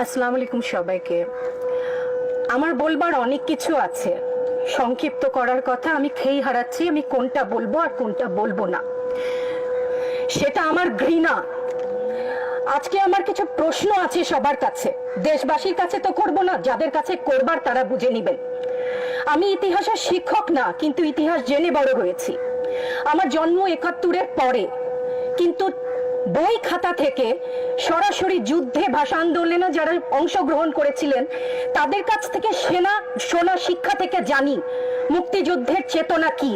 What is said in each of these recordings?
আসসালামু আলাইকুম সবাইকে। আমার বলবার অনেক কিছু আছে, সংক্ষিপ্ত করার কথা আমি খেই হারাচ্ছি আমি কোনটা বলবো আর কোনটা বলবো না, সেটা আমার ঘৃণা। আজকে আমার কিছু প্রশ্ন আছে সবার কাছে, দেশবাসীর কাছে তো করব না, যাদের কাছে করবার তারা বুঝে নেবেন। আমি ইতিহাসের শিক্ষক না, কিন্তু ইতিহাস জেনে বড় হয়েছি। আমার জন্ম ৭১-এর পরে, কিন্তু বই খাতা থেকে সরাসরি যুদ্ধে ভাষা আন্দোলনে যারা অংশগ্রহণ করেছিলেন তাদের কাছ থেকে শোনা শিক্ষা থেকে জানি মুক্তিযুদ্ধের চেতনা কি,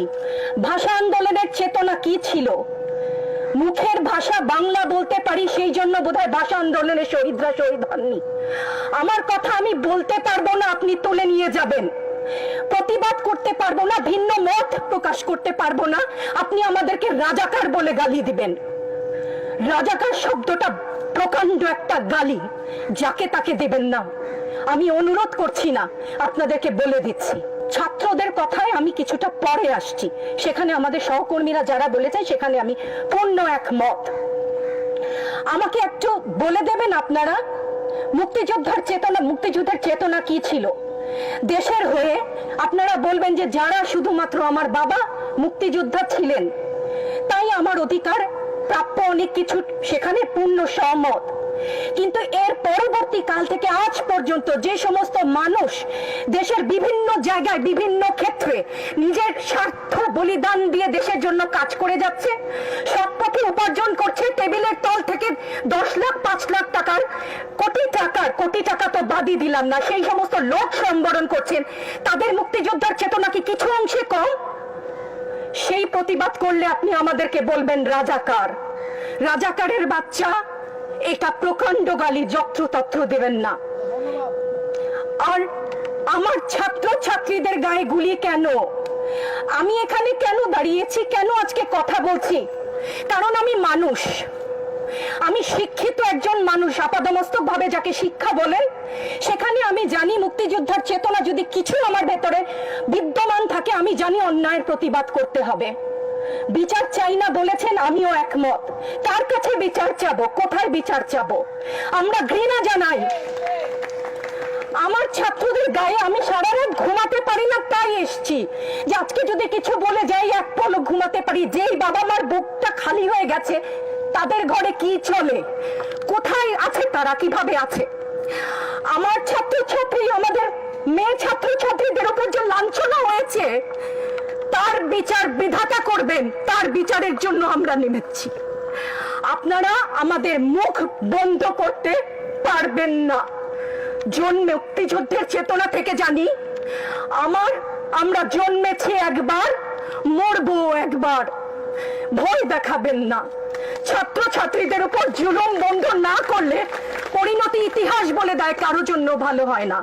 ভাষা আন্দোলনের চেতনা কি ছিল। মুখের ভাষা বাংলা বলতে পারি, সেই জন্য বোধহয় ভাষা আন্দোলনের শহীদরা শহীদ হননি। আমার কথা আমি বলতে পারবো না, আপনি তুলে নিয়ে যাবেন। প্রতিবাদ করতে পারবো না, ভিন্ন মত প্রকাশ করতে পারবো না, আপনি আমাদেরকে রাজাকার বলে গালি দিবেন। রাজাকার শব্দটা প্রকাণ্ড একটা গালি, যাকে তাকে দেবেন না। আমি অনুরোধ করছি না, আপনাদেরকে বলে দিচ্ছি। ছাত্রদের কথায় আমি কিছুটা পরে আসছি, সেখানে আমাদের সহকর্মীরা যারা বলেছে সেখানে আমি পূর্ণ একমত। আমাকে একটু বলে দেবেন আপনারা, মুক্তিযুদ্ধের চেতনা কি ছিল দেশের হয়ে। আপনারা বলবেন যে যারা শুধুমাত্র আমার বাবা মুক্তিযোদ্ধা ছিলেন তাই আমার অধিকার প্রাপ্য অনেক কিছু, সেখানে পূর্ণ সহমত। কিন্তু এর পরবর্তী কাল থেকে আজ পর্যন্ত যে সমস্ত মানুষ দেশের বিভিন্ন জায়গায় বিভিন্ন ক্ষেত্রে নিজের স্বার্থ বলিদান দিয়ে দেশের জন্য কাজ করে যাচ্ছে, সৎপথে উপার্জন করছে, টেবিলের তল থেকে 10 লাখ 5 লাখ টাকার কোটি টাকা তো বাদই দিলাম না, সেই সমস্ত লোক সম্বরণ করছেন, তাদের মুক্তিযোদ্ধার চেতনা কি কিছু অংশে কম? সেই প্রতিবাদ করলে আপনি আমাদেরকে বলবেন রাজাকার। রাজাকারের বাচ্চা, এটা প্রকাণ্ড গালি, যত্রতত্র দেবেন না। আর আমার ছাত্র ছাত্রীদের গায়ে গুলি কেন? আমি এখানে কেন দাঁড়িয়েছি, কেন আজকে কথা বলছি? কারণ আমি মানুষ, আমি শিক্ষিত একজন মানুষ, আপাদমস্তক ভাবে যাকে শিক্ষা বলেন। সেখানে আমি জানি মুক্তিযোদ্ধার চেতনা যদি কিছু আমার ভেতরে বিদ্যমান থাকে, আমি জানি অন্যায়ের প্রতিবাদ করতে হবে। বিচার চাই না বলেছেন, আমিও একমত। কার কাছে বিচার চাবো, কোথায় বিচার চাবো? আমরা ঘৃণা জানাই। আমার ছাত্রদের গায়ে আমি সারা রাত ঘুমাতে পারি না, তাই এসছি যে আজকে যদি কিছু বলে যাই এক পলক ঘুমাতে পারি। যেই বাবা মার বুকটা খালি হয়ে গেছে, তাদের ঘরে কি চলে, কোথায় আছে তারা, কিভাবে আছে? আমার ছাত্রছাত্রী, আমাদের মেয়ে ছাত্রছাত্রীদের উপর যে লাঞ্ছনা হয়েছে, তার বিচার বিধাতা করবেন, তার বিচারের জন্য আমরা নেমেছি। আপনারা আমাদের মুখ বন্ধ করতে পারবেন না। মুক্তিযুদ্ধের চেতনা থেকে জানি, আমরা জন্মেছি একবার, মরবো একবার। ভয় দেখাবেন না। ছাত্র ছাত্রীদের উপর জুলুম বন্ধ না করলে পরিণতি ইতিহাস বলে দেয় কারো জন্য ভালো হয় না।